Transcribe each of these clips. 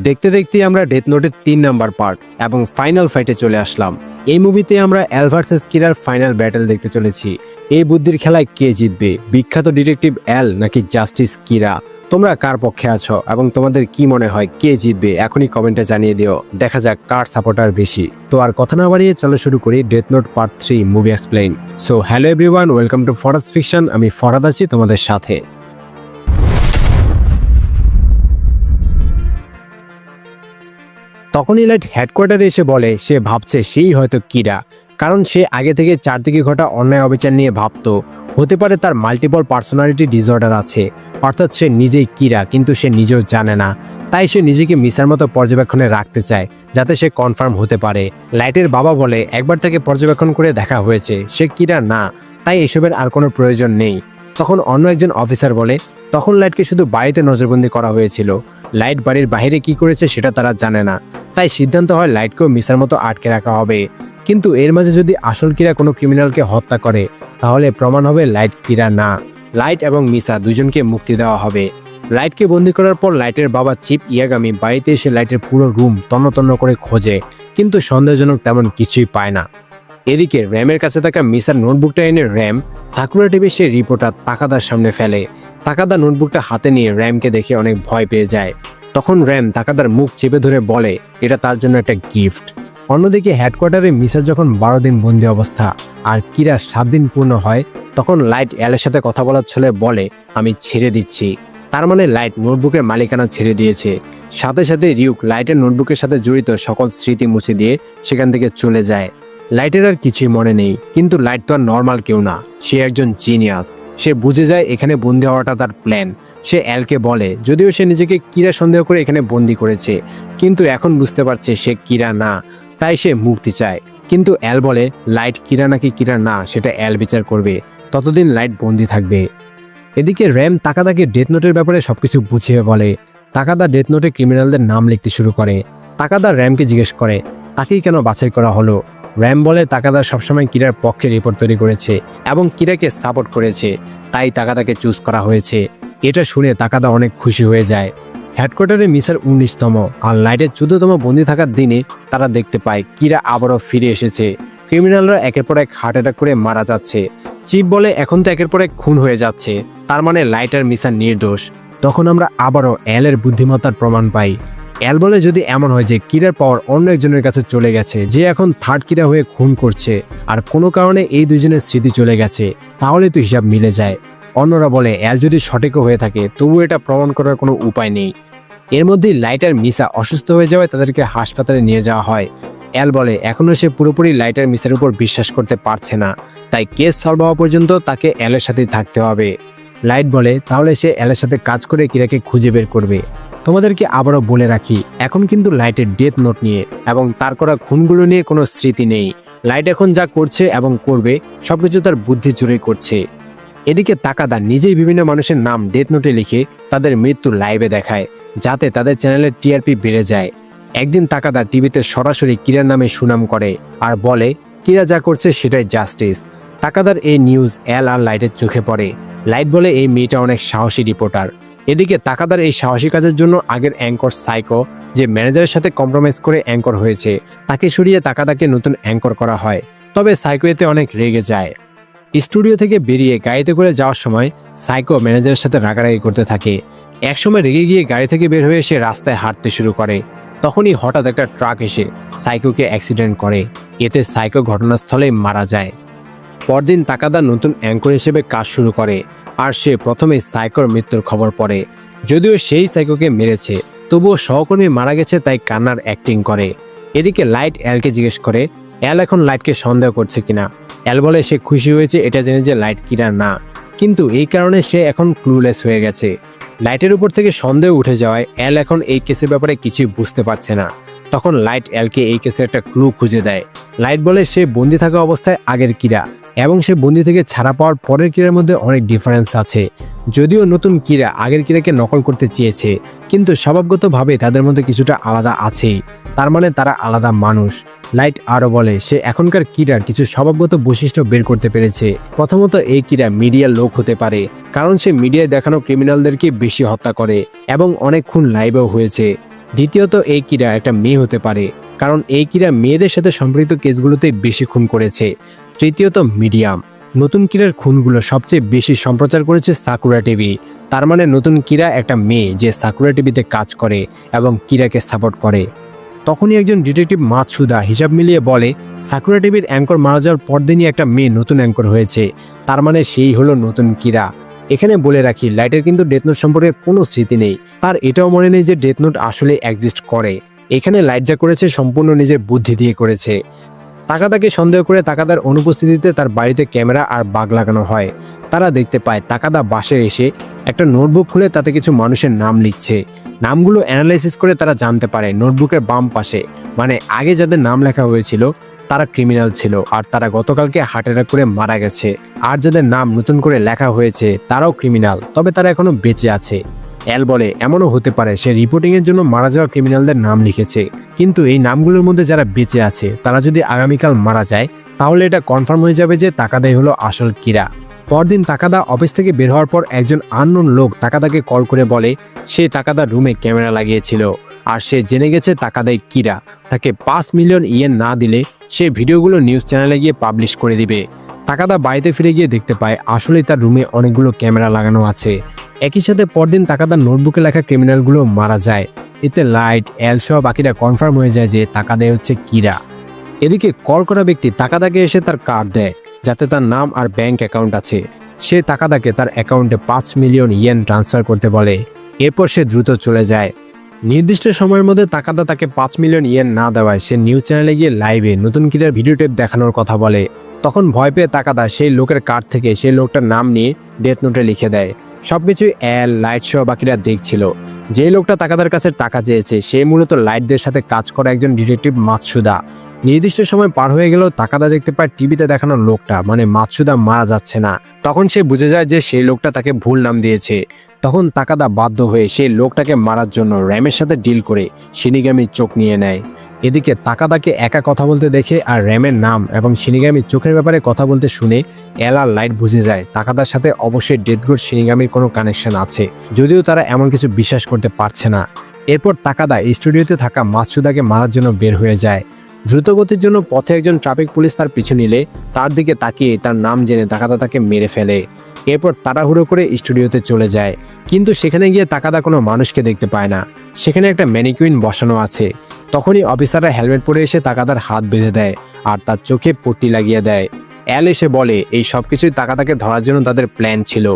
দেখতে দেখতে আমরা ডেথ নোটের 3 নাম্বার পার্ট এবং ফাইনাল ফাইটে চলে আসলাম। এই মুভিতে আমরা এল ভার্সেস কিরার ফাইনাল ব্যাটল দেখতে চলেছি। এই বুদ্ধির খেলায় কে জিতবে, বিখ্যাত ডিটেকটিভ এল নাকি জাস্টিস কিরা? তোমরা কার পক্ষে আছো এবং তোমাদের কি মনে হয় কে জিতবে? এখনই কমেন্টে জানিয়ে দিও, দেখা যাক কার সাপোর্টার বেশি। তো আর কথা না বাড়িয়ে চলো শুরু করি Death Note part 3 movie explain. So hello everyone, welcome to Farhad's fiction. আমি ফরহাদ আছি তোমাদের সাথে। তখনই লাইট হেডকোয়ার্টারে এসে বলে সে ভাবছে সেই হয়তো কিরা, কারণ সে আগে থেকে চারদিকে ঘটা অন্যায় অবিচার নিয়ে ভাবতো। হতে পারে তার মাল্টিপল পার্সোনালিটি ডিসঅর্ডার আছে, অর্থাৎ সে নিজেই কিরা কিন্তু সে নিজেও জানে না। তাই সে নিজেকে মিসার মতো পর্যবেক্ষণে রাখতে চায় যাতে সে কনফার্ম হতে পারে। লাইটের বাবা বলে একবার তাকে পর্যবেক্ষণ করে দেখা হয়েছে, সে কিরা না, তাই এসবের আর কোনো প্রয়োজন নেই। তখন অন্য একজন অফিসার বলে তখন লাইটকে শুধু বাড়িতে নজরবন্দি করা হয়েছিল, লাইট বাড়ির বাইরে কি করেছে সেটা তারা জানে না। তাই সিদ্ধান্ত হয় লাইটকেও মিসার মতো আটকে রাখা হবে। কিন্তু এর মাঝে যদি আসল কিরা কোনো ক্রিমিনালকে হত্যা করে তাহলে প্রমাণ হবে লাইট কিরা না। লাইট এবং মিসা দুজনকে মুক্তি দেওয়া হবে। লাইটকে বন্দি করার পর লাইটের বাবা চিপ ইয়াগামি বাড়িতে এসে লাইটের পুরো রুম তন্ন করে খোঁজে, কিন্তু সন্দেহজনক তেমন কিছুই পায় না। এদিকে র্যামের কাছে থাকা মিসার নোটবুকটা এনে র্যাম সাকুরা টিভি সে রিপোর্টার তাকাদার সামনে ফেলে। তাকাদা নোটবুকটা হাতে নিয়ে র্যামকে দেখে অনেক ভয় পেয়ে যায়। তখন র্যাম তাকাদার মুখ চেপে ধরে বলে এটা তার জন্য একটা গিফট। অন্যদিকে হেডকোয়ার্টারে মিসা যখন 12 দিন বন্দি অবস্থা আর কিরা 7 দিন পূর্ণ হয়, তখন লাইট এলের সাথে কথা বলার ছলে বলে আমি ছেড়ে দিচ্ছি। তার মানে লাইট নোটবুকের মালিকানা ছেড়ে দিয়েছে। সাথে সাথে রিউক লাইটের নোটবুকের সাথে জড়িত সকল স্মৃতি মুছে দিয়ে সেখান থেকে চলে যায়। লাইটের আর কিছুই মনে নেই, কিন্তু লাইট তো আর নর্মাল কেউ না, সে একজন জিনিয়াস। সে বুঝে যায় এখানে বন্দি হওয়াটা তার প্ল্যান। সে এলকে বলে যদিও সে নিজেকে কিরা সন্দেহ করে এখানে বন্দি করেছে, কিন্তু এখন বুঝতে পারছে সে কিরা না, তাই সে মুক্তি চায়। কিন্তু এল বলে লাইট কিরা নাকি কিরা না সেটা এল বিচার করবে, ততদিন লাইট বন্দি থাকবে। এদিকে র্যাম তাকাদাকে ডেথ নোটের ব্যাপারে সবকিছু বুঝিয়ে বলে। তাকাদা ডেথ নোটে ক্রিমিনালদের নাম লিখতে শুরু করে। তাকাদা র্যামকে জিজ্ঞেস করে তাকেই কেন বাছাই করা হলো। র্যাম বলে তাকাদা সবসময় কিরার পক্ষে রিপোর্ট তৈরি করেছে এবং কিরাকে সাপোর্ট করেছে, তাই তাকাদাকে চুজ করা হয়েছে। এটা শুনে তাকাদা অনেক খুশি হয়ে যায়। হেডকোয়ার্টারে মিসার 19তম আর লাইটের 14তম বন্দি থাকার দিনে তারা দেখতে পায় কিরা আবারও ফিরে এসেছে। ক্রিমিনালরা একের পর এক হার্ট অ্যাটাক করে মারা যাচ্ছে। চিপ বলে এখন তো একের পর এক খুন হয়ে যাচ্ছে, তার মানে লাইট আর মিসার নির্দোষ। তখন আমরা আবারও এলের বুদ্ধিমত্তার প্রমাণ পাই। এল বলে যদি এমন হয় যে কিরার পাওয়ার অন্য একজনের কাছে চলে গেছে, যে এখন থার্ড কিরা হয়ে খুন করছে আর কোনো কারণে এই দুজনের স্মৃতি চলে গেছে, তাহলে তো হিসাব মিলে যায়। অন্যরা বলে এল যদি সঠিকও হয়ে থাকে তবু এটা প্রমাণ করার কোনো উপায় নেই। এর মধ্যেই লাইট আর মিসা অসুস্থ হয়ে যাওয়ায় তাদেরকে হাসপাতালে নিয়ে যাওয়া হয়। এল বলে এখনও সে পুরোপুরি লাইট আর মিসার উপর বিশ্বাস করতে পারছে না, তাই কেস সলভ হওয়া পর্যন্ত তাকে এলের সাথেই থাকতে হবে। লাইট বলে তাহলে সে এলের সাথে কাজ করে কিরাকে খুঁজে বের করবে। তোমাদেরকে আবারও বলে রাখি এখন কিন্তু লাইটের ডেথ নোট নিয়ে এবং তার করা খুনগুলো নিয়ে কোনো স্মৃতি নেই। লাইট এখন যা করছে এবং করবে সবকিছু তার বুদ্ধি জুড়ে করছে। এদিকে তাকাদা নিজেই বিভিন্ন মানুষের নাম ডেথ নোটে লিখে তাদের মৃত্যু লাইভে দেখায় যাতে তাদের চ্যানেলের টিআরপি বেড়ে যায়। একদিন তাকাদা টিভিতে সরাসরি কিরার নামে সুনাম করে আর বলে কিরা যা করছে সেটাই জাস্টিস। তাকাদার এই নিউজ এল আর লাইটের চোখে পড়ে। লাইট বলে এই মেয়েটা অনেক সাহসী রিপোর্টার। এদিকে তাকাদার এই সাহসী কাজের জন্য আগের অ্যাঙ্কর সাইকো, যে ম্যানেজারের সাথে কম্প্রোমাইজ করে অ্যাঙ্কর হয়েছে, তাকে সরিয়ে তাকাদাকে নতুন অ্যাঙ্কর করা হয়। তবে সাইকো এতে অনেক রেগে যায়। স্টুডিও থেকে বেরিয়ে গাড়িতে করে যাওয়ার সময় সাইকো ম্যানেজারের সাথে রাগারাগি করতে থাকে। একসময় রেগে গিয়ে গাড়ি থেকে বের হয়ে এসে রাস্তায় হাঁটতে শুরু করে। তখনই হঠাৎ একটা ট্রাক এসে সাইকোকে অ্যাক্সিডেন্ট করে, এতে সাইকো ঘটনাস্থলেই মারা যায়। পরদিন তাকাদা নতুন অ্যাঙ্কর হিসেবে কাজ শুরু করে আর সে প্রথমেই সাইকোর মৃত্যুর খবর পড়ে। যদিও সেই সাইকোকে মেরেছে, তবুও সহকর্মী মারা গেছে তাই কান্নার অ্যাক্টিং করে। এদিকে লাইট এলকে জিজ্ঞেস করে এল এখন লাইটকে সন্দেহ করছে কিনা। এল বলে সে খুশি হয়েছে এটা জেনে যে লাইট কিরা না, কিন্তু এই কারণে সে এখন ক্লুলেস হয়ে গেছে। লাইটের উপর থেকে সন্দেহ উঠে যাওয়ায় এল এখন এই কেসের ব্যাপারে কিছুই বুঝতে পারছে না। তখন লাইট এলকে এই কেসের একটা ক্লু খুঁজে দেয়। লাইট বলে সে বন্দি থাকা অবস্থায় আগের কিরা এবং সে বন্দি থেকে ছাড়া পাওয়ার পরের কিরার মধ্যে অনেক ডিফারেন্স আছে। যদিও নতুন কিরা আগের কিরাকে নকল করতে চেয়েছে, কিন্তু স্বভাবগতভাবে তাদের মধ্যে কিছুটা আলাদা আছেই, তার মানে তারা আলাদা মানুষ। লাইট আরও বলে সে এখনকার কিরার কিছু স্বভাবগত বৈশিষ্ট্য বের করতে পেরেছে। প্রথমত এই কিরা মিডিয়ার লোক হতে পারে, কারণ সে মিডিয়ায় দেখানো ক্রিমিনালদেরকে বেশি হত্যা করে এবং অনেক খুন লাইভেও হয়েছে। দ্বিতীয়ত এই কিরা একটা মেয়ে হতে পারে, কারণ এই কিরা মেয়েদের সাথে সম্পর্কিত কেসগুলোতে বেশি খুন করেছে। তৃতীয়ত মিডিয়াম, নতুন কিরার খুনগুলো সবচেয়ে বেশি সম্প্রচার করেছে সাকুরা টিভি। তার মানে নতুন কিরা একটা মেয়ে যে সাকুরা টিভিতে কাজ করে এবং কিরাকে সাপোর্ট করে। তখনই একজন ডিটেকটিভ মাতসুদা হিসাব মিলিয়ে বলে, সাকুরা টিভির অ্যাঙ্কর মারা যাওয়ার পরদিনই একটা মেয়ে নতুন অ্যাঙ্কর হয়েছে, তার মানে সেই হলো নতুন কিরা। এখানে বলে রাখি, লাইটের কিন্তু ডেথ নোট সম্পর্কে কোনো স্মৃতি নেই, তার এটাও মনে নেই যে ডেথ নোট আসলে এক্সিস্ট করে। এখানে লাইট যা করেছে সম্পূর্ণ নিজের বুদ্ধি দিয়ে করেছে। তাকাদাকে সন্দেহ করে তাকাদার অনুপস্থিতিতে তার বাড়িতে ক্যামেরা আর বাগ লাগানো হয়। তারা দেখতে পায় তাকাদা বাসায় এসে একটা নোটবুক খুলে তাতে কিছু মানুষের নাম লিখছে। নামগুলো অ্যানালাইসিস করে তারা জানতে পারে নোটবুকের বাম পাশে, মানে আগে যাদের নাম লেখা হয়েছিল তারা ক্রিমিনাল ছিল আর তারা গতকালকে হার্ট অ্যাটাক করে মারা গেছে। আর যাদের নাম নতুন করে লেখা হয়েছে তারাও ক্রিমিনাল, তবে তারা এখনো বেঁচে আছে। এল বলে, এমনও হতে পারে সে রিপোর্টিং এর জন্য মারা যাওয়া ক্রিমিনালদের নাম লিখেছে, কিন্তু এই নামগুলোর মধ্যে যারা বেঁচে আছে তারা যদি আগামীকাল মারা যায় তাহলে এটা কনফার্ম হয়ে যাবে যে তাকাদাই হলো আসল কিরা। পরদিন তাকাদা অফিস থেকে বের হওয়ার পর একজন আননোন লোক তাকাদাকে কল করে বলে সে তাকাদার রুমে ক্যামেরা লাগিয়েছিল আর সে জেনে গেছে তাকাদাই কিরা। তাকে 5 মিলিয়ন ইয়েন না দিলে সে ভিডিওগুলো নিউজ চ্যানেলে গিয়ে পাবলিশ করে দিবে। তাকাদা বাড়িতে ফিরে গিয়ে দেখতে পায় আসলে তার রুমে অনেকগুলো ক্যামেরা লাগানো আছে। একই সাথে পরদিন তাকাদার নোটবুকে লেখা ক্রিমিনালগুলো মারা যায়। এতে লাইট, এল সহ বাকিরা কনফার্ম হয়ে যায় যে তাকাদাই হচ্ছে কিরা। এদিকে কল করা ব্যক্তি তাকাদাকে এসে তার কার্ড দেয় যাতে তার নাম আর ব্যাংক অ্যাকাউন্ট আছে। সে তাকাদাকে তার অ্যাকাউন্টে 5 মিলিয়ন ইয়েন ট্রান্সফার করতে বলে। এরপর সে দ্রুত চলে যায়। নির্দিষ্ট সময়ের মধ্যে তাকাদা তাকে 5 মিলিয়ন ইয়েন না দেওয়ায় সে নিউজ চ্যানেলে গিয়ে লাইভে নতুন কিরার ভিডিও টেপ দেখানোর কথা বলে। তখন ভয় পেয়ে তাকাদা সেই লোকের কার্ড থেকে সেই লোকটার নাম নিয়ে ডেথ নোটে লিখে দেয়। সবকিছুই এল, লাইট সহ বাকিরা দেখছিল। যে লোকটা তাকাদার কাছে টাকা চেয়েছে সে মূলত লাইটদের সাথে কাজ করা একজন ডিটেকটিভ মাতসুদা। নির্দিষ্ট সময় পার হয়ে গেল, তাকাদা দেখতে পায় টিভিতে দেখানো লোকটা মানে মাতসুদা মারা যাচ্ছে না। তখন সে বুঝে যায় যে সেই লোকটা তাকে ভুল নাম দিয়েছে। তখন তাকাদা বাধ্য হয়ে সেই লোকটাকে মারার জন্য র্যামের সাথে ডিল করে শিনিগামির চোখ নিয়ে নেয়। এদিকে তাকাদাকে একা কথা বলতে দেখে আর র্যামের নাম এবং শিনিগামির চোখের ব্যাপারে কথা বলতে শুনে এল আর লাইট বুঝে যায় তাকাদার সাথে অবশ্যই ডেথগোড শিনিগামির কোনো কানেকশন আছে, যদিও তারা এমন কিছু বিশ্বাস করতে পারছে না। এরপর তাকাদা স্টুডিওতে থাকা মাতসুদাকে মারার জন্য বের হয়ে যায়। দ্রুতগতির জন্য পথে একজন ট্রাফিক পুলিশ তার পিছু নিলে তার দিকে তাকিয়ে তার নাম জেনে তাকাদা তাকে মেরে ফেলে। এরপর তাড়াহুড়ো করে স্টুডিওতে চলে যায়, কিন্তু সেখানে গিয়ে তাকাদা কোনো মানুষকে দেখতে পায় না। সেখানে একটা ম্যানিকুইন বসানো আছে। তখনই অফিসাররা হেলমেট পরে এসে তাকাদার হাত বেঁধে দেয় আর তার চোখে পট্টি লাগিয়ে দেয়। এল এসে বলে এই সবকিছুই তাকাদাকে ধরার জন্য তাদের প্ল্যান ছিল।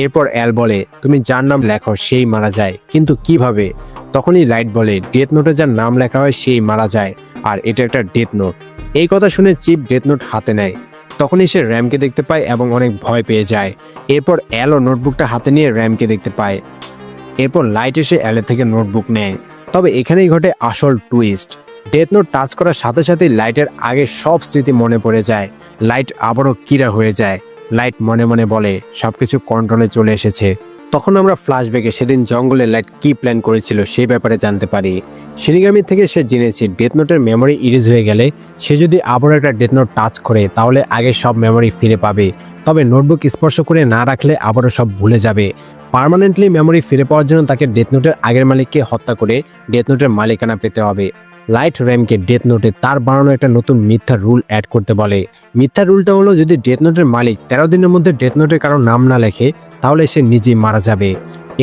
এরপর এল বলে, তুমি যার নাম লেখো সেই মারা যায়, কিন্তু কিভাবে? তখনই লাইট বলে, ডেথ নোটে যার নাম লেখা হয় সেই মারা যায়, আর এটা একটা ডেথ নোট। এই কথা শুনে চিপ ডেথ নোট হাতে নেয়। তখনই সে র্যামকে দেখতে পায় এবং অনেক ভয় পেয়ে যায়। এরপর এল ও নোটবুকটা হাতে নিয়ে র্যামকে দেখতে পায়। এরপর লাইট এসে এলের থেকে নোটবুক নেয়। তবে এখানেই ঘটে আসল টুইস্ট। ডেথ নোট টাচ করার সাথে সাথেই লাইটের আগে সব স্মৃতি মনে পড়ে যায়। লাইট আবারও কিরা হয়ে যায়। লাইট মনে মনে বলে সবকিছু কন্ট্রোলে চলে এসেছে। তখন আমরা ফ্ল্যাশব্যাকে সেদিন জঙ্গলে লাইট কি প্ল্যান করেছিল সেই ব্যাপারে জানতে পারি। শিনিগামি থেকে সে জেনেছে ডেথ নোটের মেমোরি ইরেজ হয়ে গেলে সে যদি আবারও একটা ডেথ নোট টাচ করে তাহলে আগে সব মেমোরি ফিরে পাবে, তবে নোটবুক স্পর্শ করে না রাখলে আবারও সব ভুলে যাবে। পার্মানেন্টলি মেমোরি ফিরে পাওয়ার জন্য তাকে ডেথ নোটের আগের মালিককে হত্যা করে ডেথ নোটের মালিকানা পেতে হবে। লাইট র্যামকে ডেথ নোটে তার বানানো একটা নতুন মিথ্যা রুল অ্যাড করতে বলে। মিথ্যা রুলটা হলো যদি ডেথ নোটের মালিক 13 দিনের মধ্যে ডেথ নোটে কারো নাম না লেখে তাহলে সে নিজেই মারা যাবে।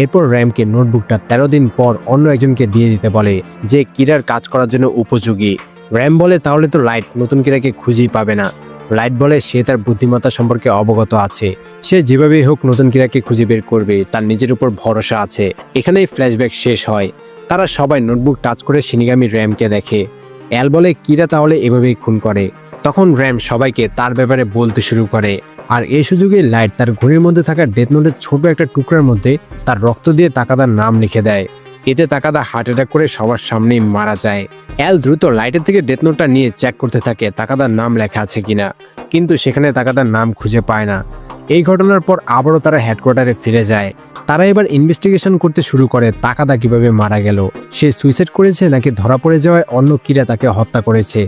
এরপর র্যামকে নোটবুকটা 13 দিন পর অন্য একজনকে দিয়ে দিতে বলে যে কিরার কাজ করার জন্য উপযোগী। র্যাম বলে তাহলে তো লাইট নতুন কিরাকে খুঁজেই পাবে না। লাইট বলে সে তার বুদ্ধিমত্তা সম্পর্কে অবগত আছে, সে যেভাবেই হোক নতুন কিরাকে খুঁজে বের করবে, তার নিজের উপর ভরসা আছে। এখানেই ফ্ল্যাশব্যাক শেষ হয়। তারা সবাই নোটবুক টাচ করে শিনিগামি র্যামকে দেখে। এল বলে কিরা তাহলে এভাবেই খুন করে। তখন র্যাম সবাইকে তার ব্যাপারে বলতে শুরু করে, আর এই সুযোগে লাইট তার ঘড়ির মধ্যে থাকা ডেথ নোটের ছোট একটা টুকরার মধ্যে তার রক্ত দিয়ে তাকাদার নাম লিখে দেয়। এতে তাকাদা হার্ট অ্যাটাক করে সবার সামনেই মারা যায়। এল দ্রুত লাইটের থেকে ডেথ নোটটা নিয়ে চেক করতে থাকে তাকাদার নাম লেখা আছে কিনা, কিন্তু সেখানে তাকাদার নাম খুঁজে পায় না। এই ঘটনার পর আবারও তারা হেডকোয়ার্টারে ফিরে যায়। তারা এবার ইনভেস্টিগেশন করতে শুরু করে তাকাদা কিভাবে মারা গেল, সে সুইসাইড করেছে নাকি ধরা পড়ে যাওয়ায় অন্য কিরা তাকে হত্যা করেছে।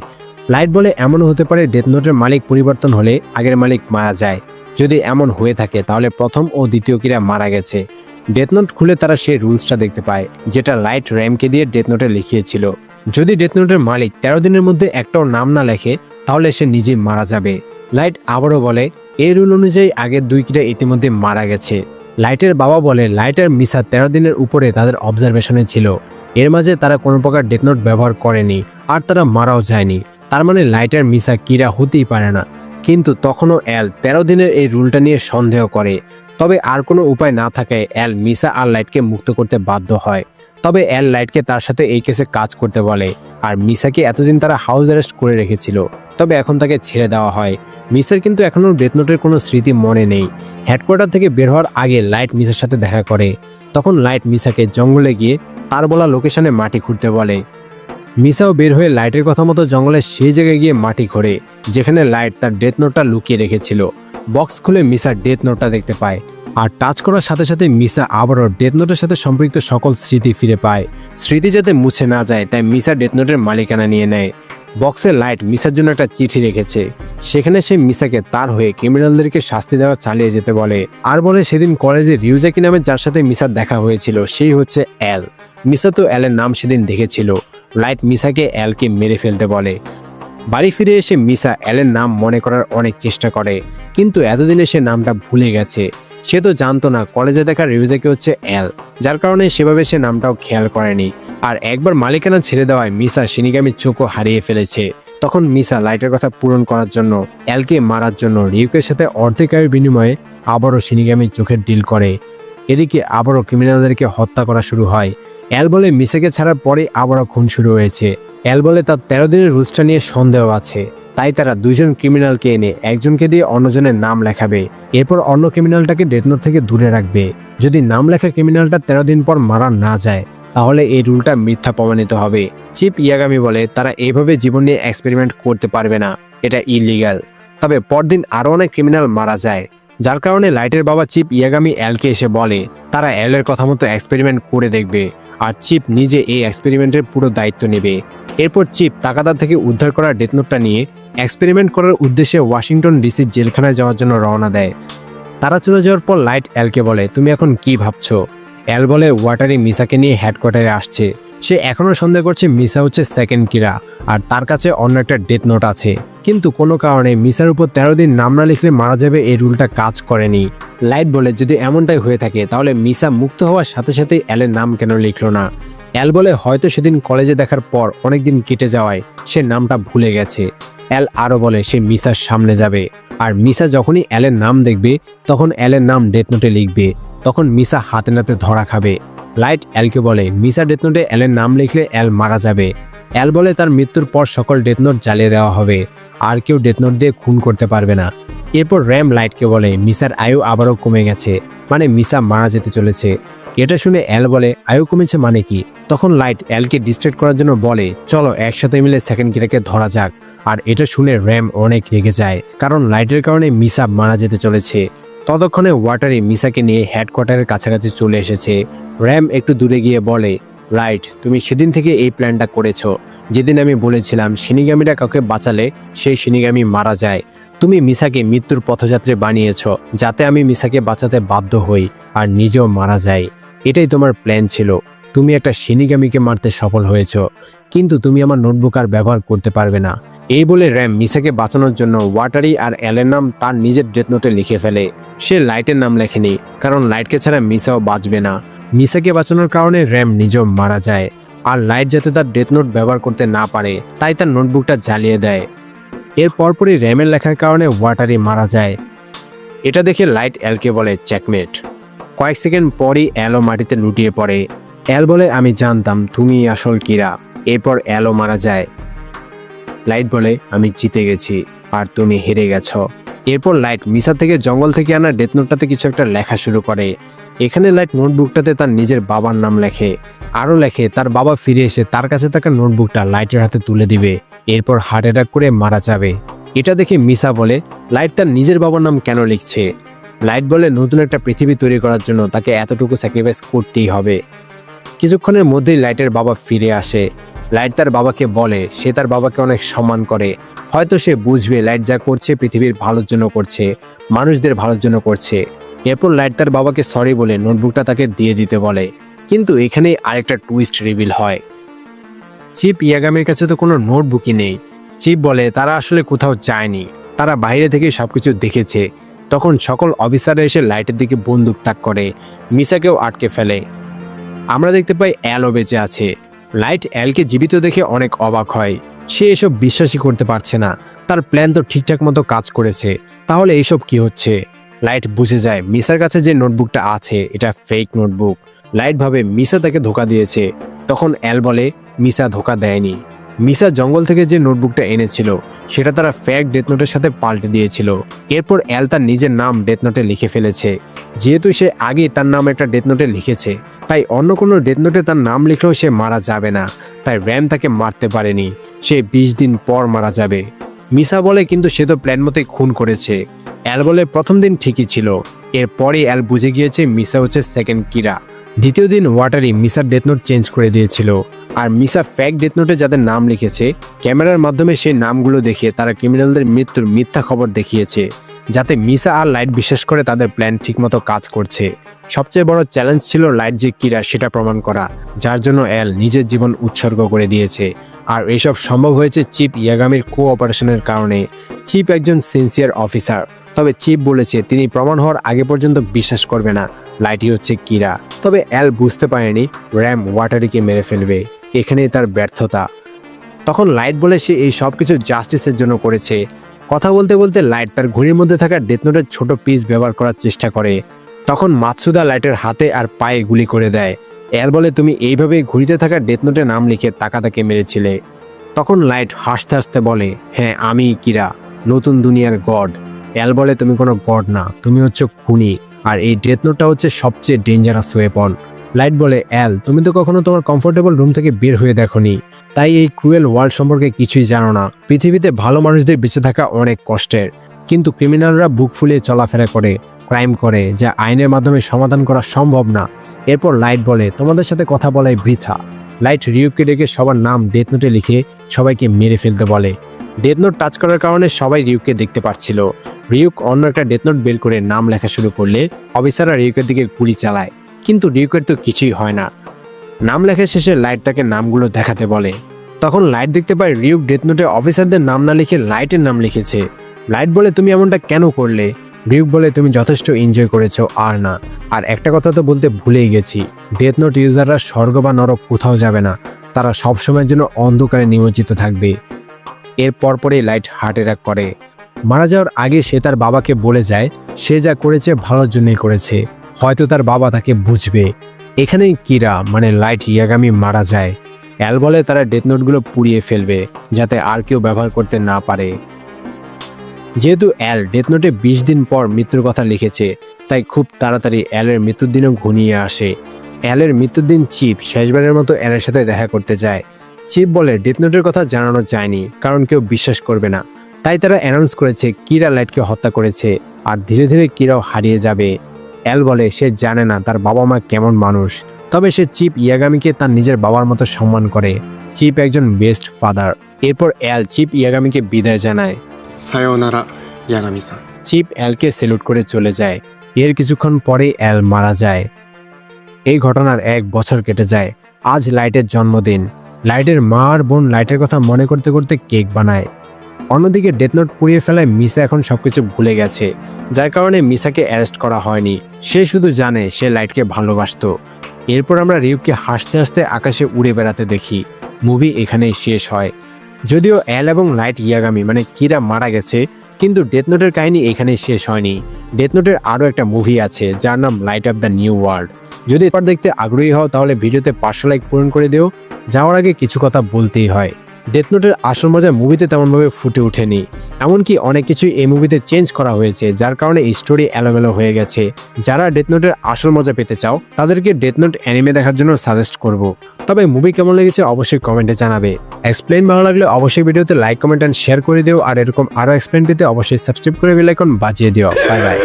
লাইট বলে এমনও হতে পারে ডেথ নোটের মালিক পরিবর্তন হলে আগের মালিক মারা যায়। যদি এমন হয়ে থাকে তাহলে প্রথম ও দ্বিতীয় কিরা মারা গেছে। ডেথ নোট খুলে তারা সেই রুলসটা দেখতে পায়, যেটা লাইট র্যামকে দিয়ে ডেথ নোটে লিখিয়েছিল। যদি ডেথ নোটের মালিক 13 দিনের মধ্যে একটাও নাম না লেখে, তাহলে সে নিজেই মারা যাবে। লাইট আবারও বলে এই রুল অনুযায়ী আগের 2 কিরা ইতিমধ্যে মারা গেছে। লাইটের বাবা বলে লাইট আর মিসা 13 দিনের উপরে তাদের অবজারভেশনে ছিল, এর মাঝে তারা কোনো প্রকার ডেথ নোট ব্যবহার করেনি, আর তারা মারাও যায়নি। তার মানে লাইট আর মিসা কিরা হতেই পারে না। কিন্তু তখনও অ্যাল 13 দিনের এই রুলটা নিয়ে সন্দেহ করে। তবে আর কোনো উপায় না থাকায় অ্যাল মিসা আর লাইটকে মুক্ত করতে বাধ্য হয়। তবে অ্যাল লাইটকে তার সাথে এই কেসে কাজ করতে বলে, আর মিসাকে এতদিন তারা হাউস অ্যারেস্ট করে রেখেছিল, তবে এখন তাকে ছেড়ে দেওয়া হয়। মিসার কিন্তু এখনও ডেথ নোটের কোনো স্মৃতি মনে নেই। হেডকোয়ার্টার থেকে বের হওয়ার আগে লাইট মিসার সাথে দেখা করে। তখন লাইট মিসাকে জঙ্গলে গিয়ে তার বলা লোকেশনে মাটি খুঁড়তে বলে। মিসাও বের হয়ে লাইটের কথা মতো জঙ্গলের সেই জায়গায় গিয়ে মাটি খোঁড়ে যেখানে লাইট তার ডেথ নোটটা লুকিয়ে রেখেছিল। বক্স খুলে মিসা ডেথ নোটটা দেখতে পায়, আর টাচ করার সাথে সাথে মিসা আবারও ডেথ নোটের সাথে সম্পৃক্ত সকল স্মৃতি ফিরে পায়। স্মৃতি যাতে মুছে না যায় তাই মিসা ডেথ নোটের মালিকানা নিয়ে নেয়। বক্সে লাইট মিসার জন্য একটা চিঠি রেখেছে, সেখানে সে মিসাকে তার হয়ে ক্রিমিনালদেরকে শাস্তি দেওয়া চালিয়ে যেতে বলে, আর বলে সেদিন কলেজে রিউজাকি নামে যার সাথে মিসার দেখা হয়েছিল সেই হচ্ছে অ্যাল। মিসা তো অ্যালের নাম সেদিন দেখেছিল। লাইট মিসাকে অ্যালকে মেরে ফেলতে বলে। বাড়ি ফিরে এসে মিসা অ্যালের নাম মনে করার অনেক চেষ্টা করে, কিন্তু এতদিনে সে নামটা ভুলে গেছে। সে তো জানতো না কলেজে দেখা রিউজাকি হচ্ছে অ্যাল, যার কারণে সেভাবে সে নামটাও খেয়াল করেনি। আর একবার মালিকানা ছেড়ে দেওয়ায় মিসা শিনিগামির চোখও হারিয়ে ফেলেছে। তখন মিসা লাইটের কথা পূরণ করার জন্য অ্যালকে মারার জন্য রিউকের সাথে অর্ধেক আয়ের বিনিময়ে আবারও শিনিগামির চোখের ডিল করে। এদিকে আবারও ক্রিমিনালদেরকে হত্যা করা শুরু হয়। অ্যাল বলে মিসাকে ছাড়ার পরে আবারও খুন শুরু হয়েছে। অ্যাল বলে তার 13 দিনের রুলসটা নিয়ে সন্দেহ আছে, তাই তারা 2 জন ক্রিমিনালকে এনে একজনকে দিয়ে অন্যজনের নাম লেখাবে। এরপর অন্য ক্রিমিনালটাকে ডেথ নোট থেকে দূরে রাখবে। যদি নাম লেখা ক্রিমিনালটা 13 দিন পর মারা না যায়, তাহলে এই রুলটা মিথ্যা প্রমাণিত হবে। চিপ ইয়াগামি বলে তারা এইভাবে জীবন নিয়ে এক্সপেরিমেন্ট করতে পারবে না, এটা ইলিগাল। তবে পরদিন আরও অনেক ক্রিমিনাল মারা যায়, যার কারণে লাইটের বাবা চিপ ইয়াগামি অ্যালকে এসে বলে তারা অ্যালের কথা মতো এক্সপেরিমেন্ট করে দেখবে, আর চিপ নিজে এই এক্সপেরিমেন্টের পুরো দায়িত্ব নেবে। এরপর চিপ তাকাদার থেকে উদ্ধার করা ডেথ নোটটা নিয়ে এক্সপেরিমেন্ট করার উদ্দেশ্যে ওয়াশিংটন ডিসি জেলখানায় যাওয়ার জন্য রওনা দেয়। তারা চলে যাওয়ার পর লাইট অ্যালকে বলে তুমি এখন কি ভাবছো? অ্যাল বলে ওয়াটারি মিসাকে নিয়ে হেডকোয়ার্টারে আসছে। সে এখনও সন্দেহ করছে মিসা হচ্ছে সেকেন্ড কিরা, আর তার কাছে অন্য একটা ডেথ নোট আছে। কিন্তু কোনো কারণে মিসার উপর 13 দিন নাম না লিখলে মারা যাবে এই রুলটা কাজ করেনি। লাইট বলে যদি এমনটাই হয়ে থাকে তাহলে মিসা মুক্ত হওয়ার সাথে সাথেই অ্যালের নাম কেন লিখলো না? অ্যাল বলে হয়তো সেদিন কলেজে দেখার পর অনেকদিন কেটে যাওয়ায় সে নামটা ভুলে গেছে। অ্যাল আরও বলে সে মিসার সামনে যাবে, আর মিসা যখনই অ্যালের নাম দেখবে তখন অ্যালের নাম ডেথ নোটে লিখবে। তখন মিসা হাতে নাতে ধরা খাবে। লাইট অ্যালকে বলে মিসা ডেথ নোটে অ্যালের নাম লিখলে অ্যাল মারা যাবে। অ্যাল বলে তার মৃত্যুর পর সকল ডেথ নোট জ্বালিয়ে দেওয়া হবে, আর কেউ ডেথ নোট দিয়ে খুন করতে পারবে না। এরপর র্যাম লাইটকে বলে মিসার আয়ু আবারও কমে গেছে, মানে মিসা মারা যেতে চলেছে। এটা শুনে অ্যাল বলে আয়ু কমেছে মানে কি? তখন লাইট অ্যালকে ডিস্ট্র্যাক্ট করার জন্য বলে চলো একসাথে মিলে সেকেন্ড কিরাকে ধরা যাক। আর এটা শুনে র্যাম অনেক রেগে যায়, কারণ লাইটের কারণে মিসা মারা যেতে চলেছে। ততক্ষণে ওয়াটারি মিসাকে নিয়ে হেডকোয়ার্টারের কাছাকাছি চলে এসেছে। র্যাম একটু দূরে গিয়ে বলে লাইট তুমি সেদিন থেকে এই প্ল্যানটা করেছো, যেদিন আমি বলেছিলাম শিনিগামীরা কাউকে বাঁচালে সেই শিনিগামী মারা যায়। তুমি মিসাকে মৃত্যুর পথযাত্রী বানিয়েছো যাতে আমি মিসাকে বাঁচাতে বাধ্য হই আর নিজেও মারা যাই। এটাই তোমার প্ল্যান ছিল। তুমি একটা শিনিগামীকে মারতে সফল হয়েছো, কিন্তু তুমি আমার নোটবুক আর ব্যবহার করতে পারবে না। এই বলে র্যাম মিসাকে বাঁচানোর জন্য ওয়াটারি আর অ্যালের নাম তার নিজের ডেথ নোটে লিখে ফেলে। সে লাইটের নাম লেখেনি, কারণ লাইটকে ছাড়া মিসাও বাঁচবে না। মিসাকে বাঁচানোর কারণে র্যাম নিজেও মারা যায়, আর লাইট যাতে তার ডেথ নোট ব্যবহার করতে না পারে তাই তার নোটবুকটা জ্বালিয়ে দেয়। এর পরপরই র্যামের লেখার কারণে ওয়াটারি মারা যায়। এটা দেখে লাইট অ্যালকে বলে চেকমেট। কয়েক সেকেন্ড পরই অ্যালও মাটিতে লুটিয়ে পড়ে। অ্যাল বলে আমি জানতাম তুমি আসল কিরা। এরপর অ্যালও মারা যায়। লাইট বলে আমি জিতে গেছি আর তুমি হেরে গেছো। এরপর লাইট মিসা থেকে জঙ্গল থেকে আনা ডেথ নোটটাতে কিছু একটা লেখা শুরু করে। এখানে লাইট নোটবুকটাতে তার নিজের বাবার নাম লেখে, আরও লেখে তার বাবা ফিরে এসে তার কাছে থাকা নোটবুকটা লাইটের হাতে তুলে দিবে, এরপর হার্ট অ্যাটাক করে মারা যাবে। এটা দেখে মিসা বলে লাইট তার নিজের বাবার নাম কেন লিখছে? লাইট বলে নতুন একটা পৃথিবী তৈরি করার জন্য তাকে এতটুকু স্যাক্রিফাইস করতেই হবে। কিছুক্ষণের মধ্যেই লাইটের বাবা ফিরে আসে। লাইট তার বাবাকে বলে সে তার বাবাকে অনেক সম্মান করে। হয়তো সে বুঝবে লাইট যা করছে পৃথিবীর ভালোর জন্য করছে, মানুষদের ভালোর জন্য করছে। এরপর লাইট তার বাবাকে সরি বলে নোটবুকটা তাকে দিয়ে দিতে বলে, কিন্তু এখানে আরেকটা টুইস্ট রিভিল হয়। চিপ ইয়াগামির কাছে তো কোনো নোটবুকই নেই। চিপ বলে তারা আসলে কোথাও যায়নি, তারা বাইরে থেকে সবকিছু দেখেছে। তখন সকল অফিসাররা এসে লাইটের দিকে বন্দুক তাক করে, মিসাকেও আটকে ফেলে। আমরা দেখতে পাই অ্যালও বেঁচে আছে। লাইট অ্যালকে জীবিত দেখে অনেক অবাক হয়। সে এসব বিশ্বাসই করতে পারছে না, তার প্ল্যান তো ঠিকঠাক মতো কাজ করেছে, তাহলে এইসব কি হচ্ছে। লাইট বুঝে যায় মিসার কাছে যে নোটবুকটা আছে এটা ফেক নোটবুক। লাইট ভাবে মিসা তাকে ধোকা দিয়েছে। তখন অ্যাল বলে মিসা ধোকা দেয়নি, মিসা জঙ্গল থেকে যে নোটবুকটা এনেছিল সেটা তারা ফেক ডেথ নোটের সাথে পাল্টে দিয়েছিল। এরপর অ্যাল তার নিজের নাম ডেথ নোটে লিখে ফেলেছে। যেহেতু সে আগে তার নাম একটা ডেথ নোটে লিখেছে, তাই অন্য কোনো ডেথ নোটে তার নাম লিখলেও সে মারা যাবে না। তাই র্যাম তাকে মারতে পারেনি, সে 20 দিন পর মারা যাবে। মিসা বলে কিন্তু সে তো প্ল্যান মতোই খুন করেছে। অ্যাল বলে প্রথম দিন ঠিকই ছিল, এরপরে অ্যাল বুঝে গিয়েছে মিসা হচ্ছে সেকেন্ড কিরা। দ্বিতীয় দিন ওয়াটারি মিসার ডেথ নোট চেঞ্জ করে দিয়েছিল, আর মিসা ফেক ডেথ নোটে যাদের নাম লিখেছে ক্যামেরার মাধ্যমে সেই নামগুলো দেখে তারা ক্রিমিনালদের মৃত্যুর মিথ্যা খবর দেখিয়েছে, যাতে মিসা আর লাইট বিশ্বাস করে তাদের প্ল্যান ঠিকমতো কাজ করছে। সবচেয়ে বড় চ্যালেঞ্জ ছিল লাইট যে কিরা সেটা প্রমাণ করা, যার জন্য অ্যাল নিজের জীবন উৎসর্গ করে দিয়েছে। আর এসব সম্ভব হয়েছে চিপ ইয়াগামির কোঅপারেশনের কারণে। চিপ একজন সিনসিয়ার অফিসার, তবে চিপ বলেছে তিনি প্রমাণ হওয়ার আগে পর্যন্ত বিশ্বাস করবে না লাইটই হচ্ছে কিরা। তবে অ্যাল বুঝতে পারেনি র্যাম ওয়াটারিকে মেরে ফেলবে, এখানেই তার ব্যর্থতা। তখন লাইট বলে সে এই সব কিছু জাস্টিসের জন্য করেছে। কথা বলতে বলতে লাইট তার ঘড়ির মধ্যে থাকা ডেথ নোটের ছোট পিস ব্যবহার করার চেষ্টা করে। তখন মাতসুদা লাইটের হাতে আর পায়ে গুলি করে দেয়। অ্যাল বলে তুমি এইভাবে ঘড়িতে থাকা ডেথ নোটে নাম লিখে তাকে মেরেছিলে। তখন লাইট হাসতে হাসতে বলে, হ্যাঁ আমি কিরা, নতুন দুনিয়ার গড। অ্যাল বলে তুমি কোনো গড না, তুমি হচ্ছে খুনি, আর এই ডেথ নোটটা হচ্ছে সবচেয়ে ডেঞ্জারাস ওয়েপন। লাইট বলে অ্যাল তুমি তো কখনো তোমার কমফোর্টেবল রুম থেকে বের হয়ে দেখোনি, তাই এই ক্রুয়েল ওয়ার্ল্ড সম্পর্কে কিছুই জানো না। পৃথিবীতে ভালো মানুষদের বেঁচে থাকা অনেক কষ্টের, কিন্তু ক্রিমিনালরা বুক ফুলিয়ে চলাফেরা করে, ক্রাইম করে, যা আইনের মাধ্যমে সমাধান করা সম্ভব না। এরপর লাইট বলে তোমাদের সাথে কথা বলাই বৃথা। লাইট রিউককে ডেকে সবার নাম ডেথ নোটে লিখে সবাইকে মেরে ফেলতে বলে। ডেথ নোট টাচ করার কারণে সবাই রিউককে দেখতে পাচ্ছিল। রিউক অন্য একটা ডেথ নোট বের করে নাম লেখা শুরু করলে অফিসাররা রিউকের দিকে গুলি চালায়, কিন্তু রিউকের তো কিছুই হয় না। নাম লেখা শেষে লাইট তাকে নামগুলো দেখাতে বলে। তখন লাইট দেখতে পায় রিউক ডেথ নোটে অফিসারদের নাম না লিখে লাইটের নাম লিখেছে। লাইট বলে তুমি এমনটা কেন করলে? রিউক বলে তুমি যথেষ্ট এনজয় করেছো আর না, আর একটা কথা তো বলতে ভুলেই গেছি, ডেথ নোট ইউজাররা স্বর্গ বা নরক কোথাও যাবে না, তারা সবসময়ের জন্য অন্ধকারে নিমজ্জিত থাকবে। এর পরপরই লাইট হার্ট অ্যাটাক করে। মারা যাওয়ার আগে সে তার বাবাকে বলে যায় সে যা করেছে ভালোর জন্যই করেছে, হয়তো তার বাবা তাকে বুঝবে। এখানেই কিরা মানে লাইট ইয়াগামি মারা যায়। অ্যাল বলে তারা ডেথ নোটগুলো পুড়িয়ে ফেলবে যাতে আর কেউ ব্যবহার করতে না পারে। যেহেতু অ্যাল ডেথ নোটে 20 দিন পর মৃত্যুর কথা লিখেছে, তাই খুব তাড়াতাড়ি অ্যালের মৃত্যুর দিনও ঘনিয়ে আসে। অ্যালের মৃত্যুর দিন চিপ শেষবারের মতো অ্যালের সাথে দেখা করতে যায়। চিপ বলে ডেথ নোটের কথা জানানো যায়নি কারণ কেউ বিশ্বাস করবে না, তাই তারা অ্যানাউন্স করেছে কিরা লাইটকে হত্যা করেছে, আর ধীরে ধীরে কিরাও হারিয়ে যাবে। অ্যাল বলে সে জানে না তার বাবা মা কেমন মানুষ, তবে সে চিপ ইয়াগামিকে তার নিজের বাবার মতো সম্মান করে। চিপ একজন বেস্ট ফাদার। এরপর অ্যাল চিপ ইয়াগামিকে বিদায় জানায়। সায়োনারা ইয়াগামি-সান। চিপ অ্যালকে সেলুট করে চলে যায়। এর কিছুক্ষণ পরেই অ্যাল মারা যায়। এই ঘটনার 1 বছর কেটে যায়। আজ লাইটের জন্মদিন। লাইটের মা আর বোন লাইটের কথা মনে করতে করতে কেক বানায়। অন্যদিকে ডেথ নোট পুড়িয়ে ফেলায় মিসা এখন সবকিছু ভুলে গেছে, যার কারণে মিসাকে অ্যারেস্ট করা হয়নি। সে শুধু জানে সে লাইটকে ভালোবাসতো। এরপর আমরা রিউককে হাসতে হাসতে আকাশে উড়ে বেড়াতে দেখি। মুভি এখানেই শেষ হয়। যদিও অ্যাল এবং লাইট ইয়াগামি মানে কিরা মারা গেছে, কিন্তু ডেথ নোটের কাহিনী এখানেই শেষ হয়নি। ডেথ নোটের আরও একটা মুভি আছে যার নাম light off the new world. যদি এরপর দেখতে আগ্রহী হও তাহলে ভিডিওতে 500 লাইক পূরণ করে দিও। যাওয়ার আগে কিছু কথা বলতেই হয়, ডেথ নোটের আসল মজা মুভিতে তেমনভাবে ফুটে ওঠেনি। এমনকি অনেক কিছুই এই মুভিতে চেঞ্জ করা হয়েছে, যার কারণে এই স্টোরি এলোমেলো হয়ে গেছে। যারা ডেথ নোটের আসল মজা পেতে চাও তাদেরকে ডেথ নোট অ্যানিমে দেখার জন্য সাজেস্ট করব। তবে মুভি কেমন লেগেছে অবশ্যই কমেন্টে জানাবে। এক্সপ্লেইন ভালো লাগলে অবশ্যই ভিডিওতে লাইক কমেন্ট অ্যান্ড শেয়ার করে দিও। আর এরকম আরও এক্সপ্লেইন পেতে অবশ্যই সাবস্ক্রাইব করে বেল আইকন বাজিয়ে দিও। Bye bye.